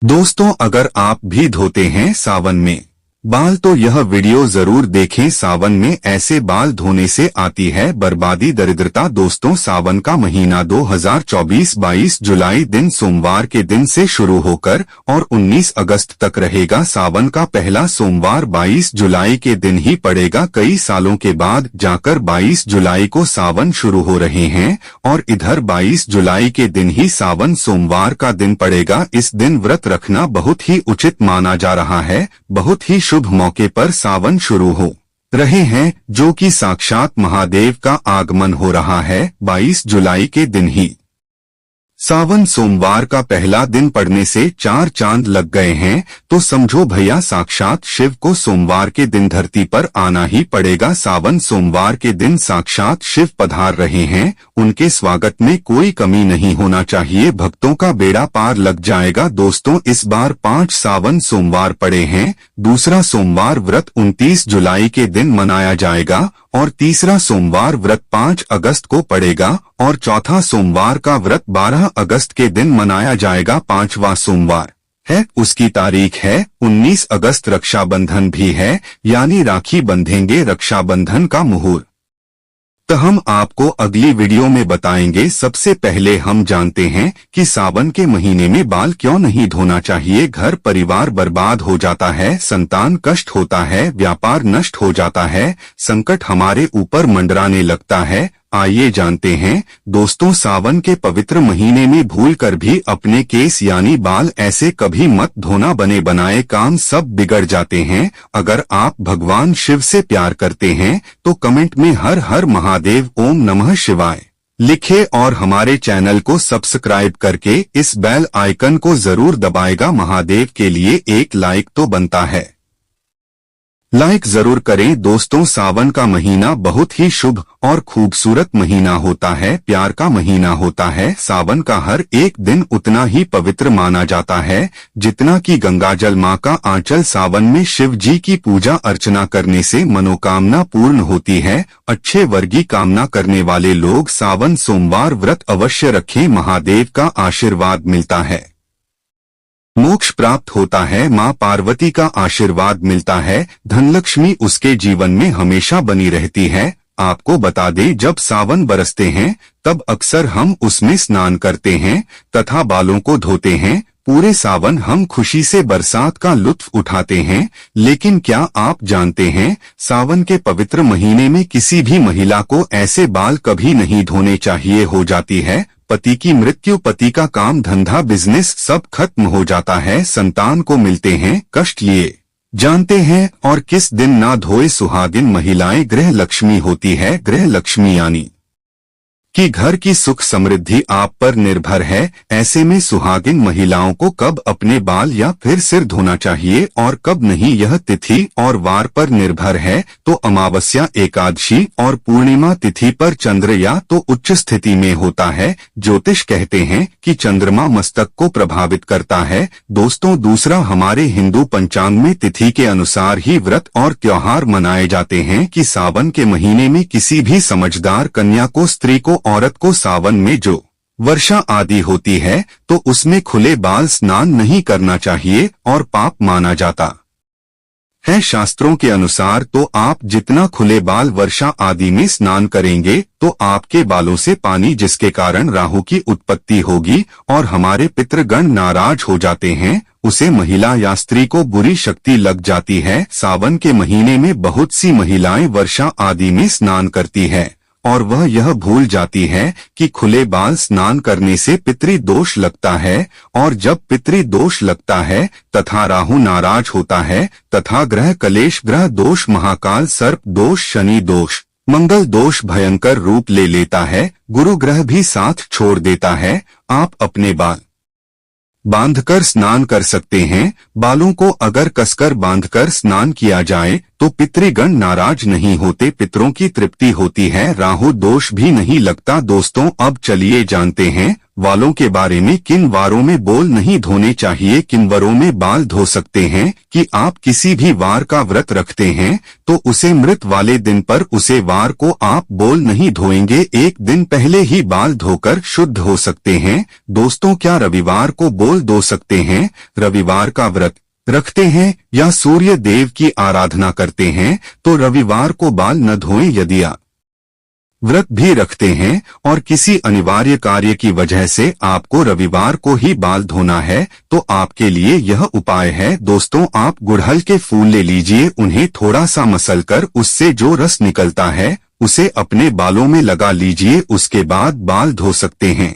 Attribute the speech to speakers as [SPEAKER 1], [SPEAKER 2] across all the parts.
[SPEAKER 1] दोस्तों, अगर आप भी धोते हैं सावन में बाल तो यह वीडियो जरूर देखें। सावन में ऐसे बाल धोने से आती है बर्बादी, दरिद्रता। दोस्तों, सावन का महीना 2024 22 जुलाई दिन सोमवार के दिन से शुरू होकर और 19 अगस्त तक रहेगा। सावन का पहला सोमवार 22 जुलाई के दिन ही पड़ेगा। कई सालों के बाद जाकर 22 जुलाई को सावन शुरू हो रहे हैं और इधर 22 जुलाई के दिन ही सावन सोमवार का दिन पड़ेगा। इस दिन व्रत रखना बहुत ही उचित माना जा रहा है। बहुत ही शुभ मौके पर सावन शुरू हो रहे हैं, जो कि साक्षात महादेव का आगमन हो रहा है। 22 जुलाई के दिन ही सावन सोमवार का पहला दिन पड़ने से 4 चांद लग गए हैं, तो समझो भैया साक्षात शिव को सोमवार के दिन धरती पर आना ही पड़ेगा। सावन सोमवार के दिन साक्षात शिव पधार रहे हैं, उनके स्वागत में कोई कमी नहीं होना चाहिए। भक्तों का बेड़ा पार लग जाएगा। दोस्तों, इस बार 5 सावन सोमवार पड़े हैं। दूसरा सोमवार व्रत 29 जुलाई के दिन मनाया जाएगा और तीसरा सोमवार व्रत 5 अगस्त को पड़ेगा और चौथा सोमवार का व्रत 12 अगस्त के दिन मनाया जाएगा। 5वां सोमवार है, उसकी तारीख है 19 अगस्त। रक्षाबंधन भी है, यानी राखी बंधेंगे। रक्षाबंधन का मुहूर्त तो हम आपको अगली वीडियो में बताएंगे। सबसे पहले हम जानते हैं कि सावन के महीने में बाल क्यों नहीं धोना चाहिए। घर परिवार बर्बाद हो जाता है, संतान कष्ट होता है, व्यापार नष्ट हो जाता है, संकट हमारे ऊपर मंडराने लगता है। आइए जानते हैं। दोस्तों, सावन के पवित्र महीने में भूलकर भी अपने केस यानी बाल ऐसे कभी मत धोना। बने बनाए काम सब बिगड़ जाते हैं। अगर आप भगवान शिव से प्यार करते हैं तो कमेंट में हर हर महादेव, ओम नमः शिवाय लिखे और हमारे चैनल को सब्सक्राइब करके इस बेल आइकन को जरूर दबाएगा। महादेव के लिए एक लाइक तो बनता है, लाइक जरूर करें। दोस्तों, सावन का महीना बहुत ही शुभ और खूबसूरत महीना होता है, प्यार का महीना होता है। सावन का हर एक दिन उतना ही पवित्र माना जाता है जितना कि गंगाजल माँ का आंचल। सावन में शिव जी की पूजा अर्चना करने से मनोकामना पूर्ण होती है। अच्छे वर्गी कामना करने वाले लोग सावन सोमवार व्रत अवश्य रखें। महादेव का आशीर्वाद मिलता है, मोक्ष प्राप्त होता है, माँ पार्वती का आशीर्वाद मिलता है, धनलक्ष्मी उसके जीवन में हमेशा बनी रहती है। आपको बता दें, जब सावन बरसते हैं तब अक्सर हम उसमें स्नान करते हैं तथा बालों को धोते हैं। पूरे सावन हम खुशी से बरसात का लुत्फ उठाते हैं। लेकिन क्या आप जानते हैं, सावन के पवित्र महीने में किसी भी महिला को ऐसे बाल कभी नहीं धोने चाहिए। हो जाती है पति की मृत्यु, पति का काम धंधा बिजनेस सब खत्म हो जाता है, संतान को मिलते हैं कष्ट लिए जानते हैं। और किस दिन ना धोए सुहागिन महिलाएं गृह लक्ष्मी होती है। गृह लक्ष्मी यानी कि घर की सुख समृद्धि आप पर निर्भर है। ऐसे में सुहागिन महिलाओं को कब अपने बाल या फिर सिर धोना चाहिए और कब नहीं, यह तिथि और वार पर निर्भर है। तो अमावस्या, एकादशी और पूर्णिमा तिथि पर चंद्र या तो उच्च स्थिति में होता है। ज्योतिष कहते हैं कि चंद्रमा मस्तक को प्रभावित करता है। दोस्तों, दूसरा हमारे हिंदू पंचांग में तिथि के अनुसार ही व्रत और त्योहार मनाए जाते हैं कि सावन के महीने में किसी भी समझदार कन्या को, स्त्री को, औरत को सावन में जो वर्षा आदि होती है तो उसमें खुले बाल स्नान नहीं करना चाहिए और पाप माना जाता है शास्त्रों के अनुसार। तो आप जितना खुले बाल वर्षा आदि में स्नान करेंगे तो आपके बालों से पानी, जिसके कारण राहु की उत्पत्ति होगी और हमारे पितृगण नाराज हो जाते हैं। उसे महिला या स्त्री को बुरी शक्ति लग जाती है। सावन के महीने में बहुत सी महिलाएं वर्षा आदि में स्नान करती है और वह यह भूल जाती है कि खुले बाल स्नान करने से पितृदोष लगता है। और जब पितृदोष लगता है तथा राहु नाराज होता है तथा ग्रह कलेश, ग्रह दोष, महाकाल सर्प दोष, शनि दोष, मंगल दोष भयंकर रूप ले लेता है। गुरु ग्रह भी साथ छोड़ देता है। आप अपने बाल बांधकर स्नान कर सकते हैं। बालों को अगर कसकर बांधकर स्नान किया जाए तो पितृगण नाराज नहीं होते, पितरों की तृप्ति होती है, राहु दोष भी नहीं लगता। दोस्तों अब चलिए जानते हैं वालों के बारे में। किन वारों में बाल नहीं धोने चाहिए, किन वारों में बाल धो सकते हैं। कि आप किसी भी वार का व्रत रखते हैं तो उसे मृत वाले दिन पर उसे वार को आप बाल नहीं धोएंगे, एक दिन पहले ही बाल धोकर शुद्ध हो सकते हैं। दोस्तों क्या रविवार को बाल धो सकते हैं? रविवार का व्रत रखते हैं या सूर्य देव की आराधना करते हैं तो रविवार को बाल न धोएं। यदि आप व्रत भी रखते हैं और किसी अनिवार्य कार्य की वजह से आपको रविवार को ही बाल धोना है तो आपके लिए यह उपाय है। दोस्तों आप गुड़हल के फूल ले लीजिए, उन्हें थोड़ा सा मसलकर उससे जो रस निकलता है उसे अपने बालों में लगा लीजिए, उसके बाद बाल धो सकते हैं।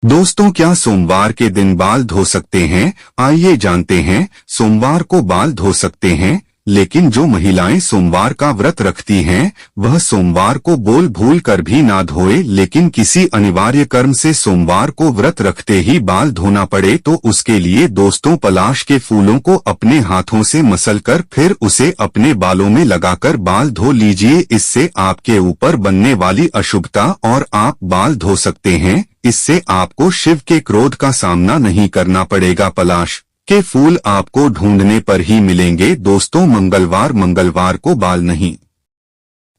[SPEAKER 1] दोस्तों क्या सोमवार के दिन बाल धो सकते हैं? आइए जानते हैं। सोमवार को बाल धो सकते हैं, लेकिन जो महिलाएं सोमवार का व्रत रखती हैं वह सोमवार को बाल भूल कर भी ना धोए, लेकिन किसी अनिवार्य कर्म से सोमवार को व्रत रखते ही बाल धोना पड़े तो उसके लिए दोस्तों पलाश के फूलों को अपने हाथों से मसलकर फिर उसे अपने बालों में लगाकर बाल धो लीजिए। इससे आपके ऊपर बनने वाली अशुभता और आप बाल धो सकते हैं। इससे आपको शिव के क्रोध का सामना नहीं करना पड़ेगा। पलाश के फूल आपको ढूंढने पर ही मिलेंगे। दोस्तों मंगलवार को बाल नहीं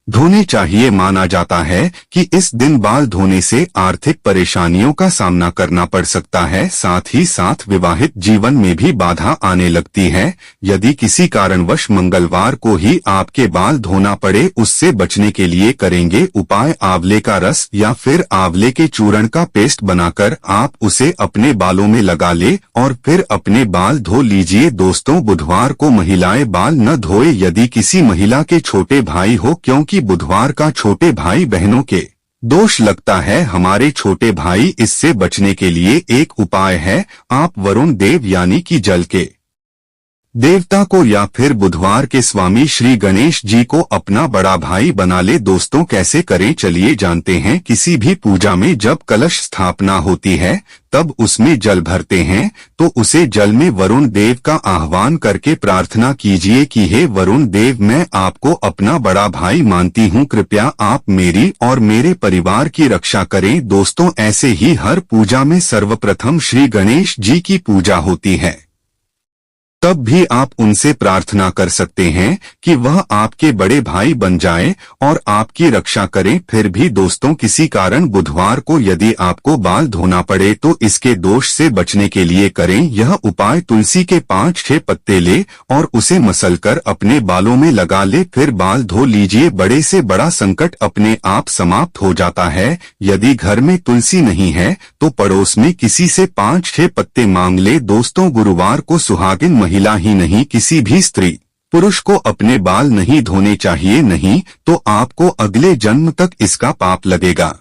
[SPEAKER 1] धोने चाहिए। माना जाता है कि इस दिन बाल धोने से आर्थिक परेशानियों का सामना करना पड़ सकता है, साथ ही साथ विवाहित जीवन में भी बाधा आने लगती है। यदि किसी कारणवश मंगलवार को ही आपके बाल धोना पड़े, उससे बचने के लिए करेंगे उपाय आंवले का रस या फिर आंवले के चूर्ण का पेस्ट बनाकर आप उसे अपने बालों में लगा ले और फिर अपने बाल धो लीजिए। दोस्तों बुधवार को महिलाएं बाल न धोए यदि किसी महिला के छोटे भाई हो, क्योंकि कि बुधवार का छोटे भाई बहनों के दोष लगता है। हमारे छोटे भाई इससे बचने के लिए एक उपाय है, आप वरुण देव यानी कि जल के देवता को या फिर बुधवार के स्वामी श्री गणेश जी को अपना बड़ा भाई बना ले। दोस्तों कैसे करें चलिए जानते हैं। किसी भी पूजा में जब कलश स्थापना होती है तब उसमें जल भरते हैं तो उसे जल में वरुण देव का आह्वान करके प्रार्थना कीजिए कि हे वरुण देव, मैं आपको अपना बड़ा भाई मानती हूँ, कृपया आप मेरी और मेरे परिवार की रक्षा करें। दोस्तों ऐसे ही हर पूजा में सर्वप्रथम श्री गणेश जी की पूजा होती है, तब भी आप उनसे प्रार्थना कर सकते हैं कि वह आपके बड़े भाई बन जाएं और आपकी रक्षा करें। फिर भी दोस्तों किसी कारण बुधवार को यदि आपको बाल धोना पड़े तो इसके दोष से बचने के लिए करें यह उपाय। तुलसी के 5-6 पत्ते ले और उसे मसलकर अपने बालों में लगा ले, फिर बाल धो लीजिए। बड़े से बड़ा संकट अपने आप समाप्त हो जाता है। यदि घर में तुलसी नहीं है तो पड़ोस में किसी से 5-6 पत्ते मांग ले। दोस्तों गुरुवार को सुहागिन महिला ही नहीं किसी भी स्त्री पुरुष को अपने बाल नहीं धोने चाहिए, नहीं तो आपको अगले जन्म तक इसका पाप लगेगा।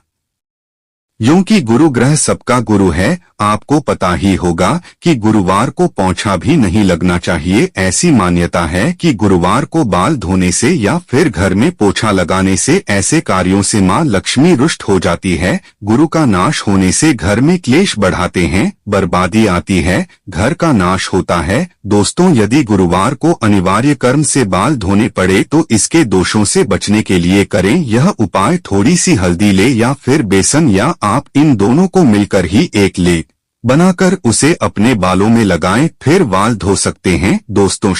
[SPEAKER 1] क्योंकि गुरु ग्रह सबका गुरु है, आपको पता ही होगा कि गुरुवार को पोंछा भी नहीं लगना चाहिए। ऐसी मान्यता है कि गुरुवार को बाल धोने से या फिर घर में पोछा लगाने से ऐसे कार्यों से मां लक्ष्मी रुष्ट हो जाती है। गुरु का नाश होने से घर में क्लेश बढ़ाते हैं, बर्बादी आती है, घर का नाश होता है। दोस्तों यदि गुरुवार को अनिवार्य कर्म से बाल धोने पड़े तो इसके दोषों से बचने के लिए करें यह उपाय। थोड़ी सी हल्दी ले या फिर बेसन या आप इन दोनों को मिलकर ही एक लेप बनाकर उसे अपने बालों में लगाएं, फिर बाल धो सकते हैं। दोस्तों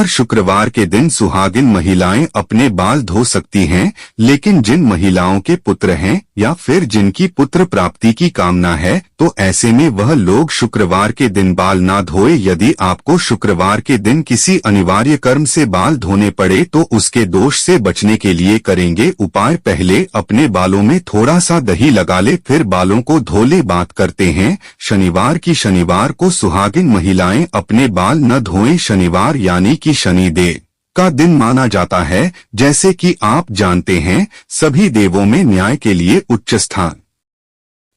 [SPEAKER 1] शुक्रवार के दिन सुहागिन महिलाएं अपने बाल धो सकती हैं, लेकिन जिन महिलाओं के पुत्र हैं या फिर जिनकी पुत्र प्राप्ति की कामना है तो ऐसे में वह लोग शुक्रवार के दिन बाल ना धोए। यदि आपको शुक्रवार के दिन किसी अनिवार्य कर्म से बाल धोने पड़े तो उसके दोष से बचने के लिए करेंगे उपाय। पहले अपने बालों में थोड़ा सा दही लगा ले, फिर बालों को धो ले। बात करते हैं शनिवार को सुहागिन महिलाएं अपने बाल न धोएं। शनिवार यानी कि शनिदेव का दिन माना जाता है। जैसे कि आप जानते हैं सभी देवों में न्याय के लिए उच्च स्थान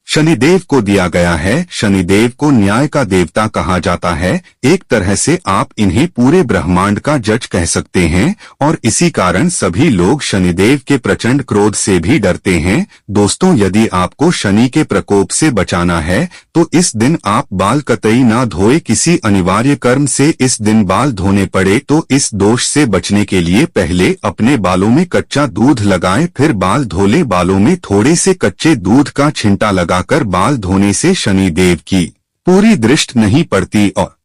[SPEAKER 1] शनिदेव को दिया गया है। शनिदेव को न्याय का देवता कहा जाता है। एक तरह से आप इन्हें पूरे ब्रह्मांड का जज कह सकते हैं और इसी कारण सभी लोग शनिदेव के प्रचंड क्रोध से भी डरते हैं। दोस्तों यदि आपको शनि के प्रकोप से बचाना है तो इस दिन आप बाल कतई ना धोए। किसी अनिवार्य कर्म से इस दिन बाल धोने पड़े तो इस दोष से बचने के लिए पहले अपने बालों में कच्चा दूध लगाएं, फिर बाल धो ले। बालों में थोड़े से कच्चे दूध का छिंटा लगाकर बाल धोने से शनिदेव की पूरी दृष्टि नहीं पड़ती। और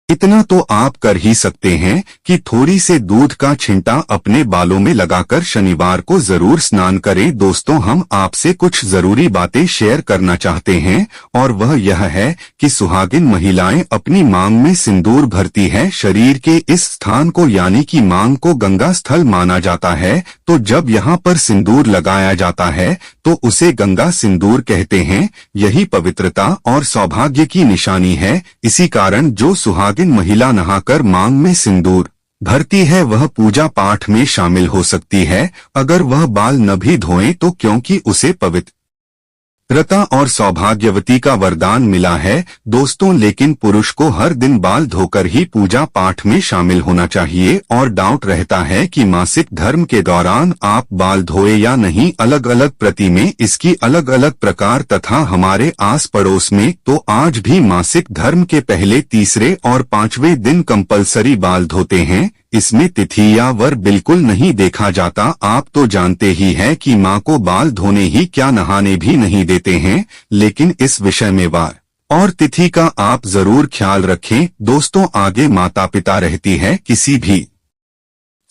[SPEAKER 1] इतना तो आप कर ही सकते हैं कि थोड़ी से दूध का छिंटा अपने बालों में लगाकर शनिवार को जरूर स्नान करें। दोस्तों, हम आपसे कुछ जरूरी बातें शेयर करना चाहते हैं और वह यह है कि सुहागिन महिलाएं अपनी मांग में सिंदूर भरती हैं। शरीर के इस स्थान को यानी कि मांग को गंगा स्थल माना जाता है, तो जब यहाँ पर सिंदूर लगाया जाता है तो उसे गंगा सिंदूर कहते हैं। यही पवित्रता और सौभाग्य की निशानी है। इसी कारण जो सुहागिन महिला नहाकर मांग में सिंदूर भरती है वह पूजा पाठ में शामिल हो सकती है, अगर वह बाल न भी धोए तो, क्योंकि उसे पवित्रता और सौभाग्यवती का वरदान मिला है। दोस्तों, लेकिन पुरुष को हर दिन बाल धोकर ही पूजा पाठ में शामिल होना चाहिए। और डाउट रहता है कि मासिक धर्म के दौरान आप बाल धोए या नहीं। अलग अलग प्रति में इसकी अलग अलग प्रकार तथा हमारे आस पड़ोस में तो आज भी मासिक धर्म के पहले, तीसरे और 5वें दिन कंपलसरी बाल धोते हैं। इसमें तिथि या वर बिल्कुल नहीं देखा जाता। आप तो जानते ही हैं कि माँ को बाल धोने ही क्या नहाने भी नहीं देते हैं, लेकिन इस विषय में वार और तिथि का आप जरूर ख्याल रखें। दोस्तों, आगे माता पिता रहती है किसी भी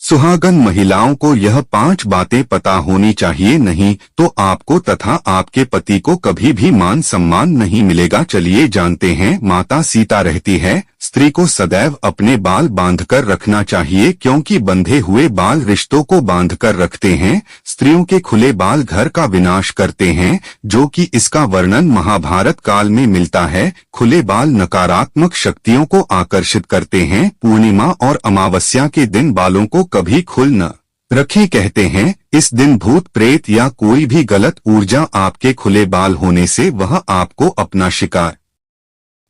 [SPEAKER 1] सुहागन महिलाओं को यह 5 बातें पता होनी चाहिए, नहीं तो आपको तथा आपके पति को कभी भी मान सम्मान नहीं मिलेगा। चलिए जानते हैं। माता सीता रहती है। स्त्री को सदैव अपने बाल बांधकर रखना चाहिए, क्योंकि बंधे हुए बाल रिश्तों को बांधकर रखते हैं। स्त्रियों के खुले बाल घर का विनाश करते हैं, जो कि इसका वर्णन महाभारत काल में मिलता है। खुले बाल नकारात्मक शक्तियों को आकर्षित करते हैं। पूर्णिमा और अमावस्या के दिन बालों को कभी खुल न रखें। कहते हैं इस दिन भूत प्रेत या कोई भी गलत ऊर्जा आपके खुले बाल होने से वह आपको अपना शिकार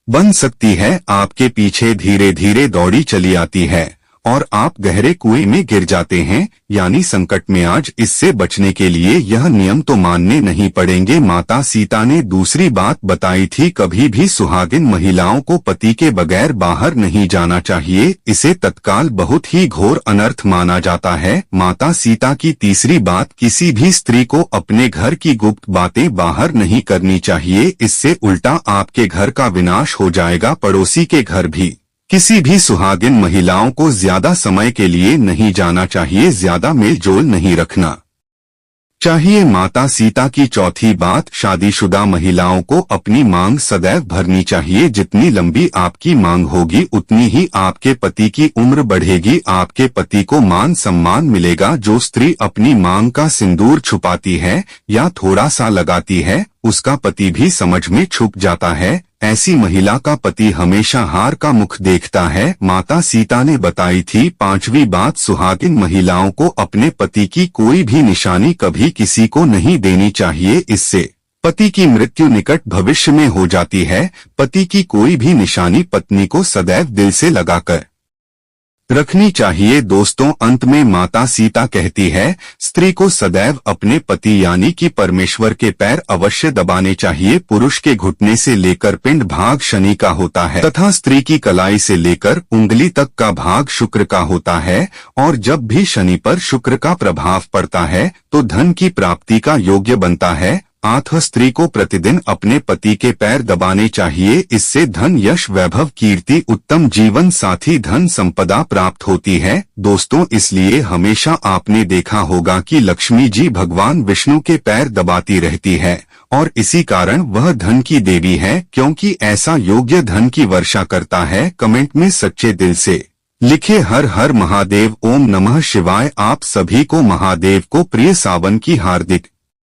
[SPEAKER 1] बन सकती है, आपके पीछे धीरे धीरे दौड़ी चली आती है और आप गहरे कुएं में गिर जाते हैं, यानी संकट में। आज इससे बचने के लिए यह नियम तो मानने नहीं पड़ेंगे। माता सीता ने दूसरी बात बताई थी, कभी भी सुहागिन महिलाओं को पति के बगैर बाहर नहीं जाना चाहिए। इसे तत्काल बहुत ही घोर अनर्थ माना जाता है। माता सीता की तीसरी बात, किसी भी स्त्री को अपने घर की गुप्त बातें बाहर नहीं करनी चाहिए। इससे उल्टा आपके घर का विनाश हो जाएगा। पड़ोसी के घर भी किसी भी सुहागिन महिलाओं को ज्यादा समय के लिए नहीं जाना चाहिए। ज्यादा मेल जोल नहीं रखना चाहिए। माता सीता की चौथी बात, शादीशुदा महिलाओं को अपनी मांग सदैव भरनी चाहिए। जितनी लंबी आपकी मांग होगी उतनी ही आपके पति की उम्र बढ़ेगी, आपके पति को मान सम्मान मिलेगा। जो स्त्री अपनी मांग का सिंदूर छुपाती है या थोड़ा सा लगाती है, उसका पति भी समझ में छुप जाता है। ऐसी महिला का पति हमेशा हार का मुख देखता है। माता सीता ने बताई थी 5वीं बात, सुहागिन महिलाओं को अपने पति की कोई भी निशानी कभी किसी को नहीं देनी चाहिए। इससे पति की मृत्यु निकट भविष्य में हो जाती है। पति की कोई भी निशानी पत्नी को सदैव दिल से लगाकर रखनी चाहिए। दोस्तों, अंत में माता सीता कहती है, स्त्री को सदैव अपने पति यानी कि परमेश्वर के पैर अवश्य दबाने चाहिए। पुरुष के घुटने से लेकर पिंड भाग शनि का होता है तथा स्त्री की कलाई से लेकर उंगली तक का भाग शुक्र का होता है। और जब भी शनि पर शुक्र का प्रभाव पड़ता है तो धन की प्राप्ति का योग्य बनता है। अतः स्त्री को प्रतिदिन अपने पति के पैर दबाने चाहिए। इससे धन, यश, वैभव, कीर्ति, उत्तम जीवन साथी, धन संपदा प्राप्त होती है। दोस्तों, इसलिए हमेशा आपने देखा होगा कि लक्ष्मी जी भगवान विष्णु के पैर दबाती रहती है और इसी कारण वह धन की देवी है, क्योंकि ऐसा योग्य धन की वर्षा करता है। कमेंट में सच्चे दिल से लिखे हर हर महादेव, ओम नमः शिवाय। आप सभी को महादेव को प्रिय सावन की हार्दिक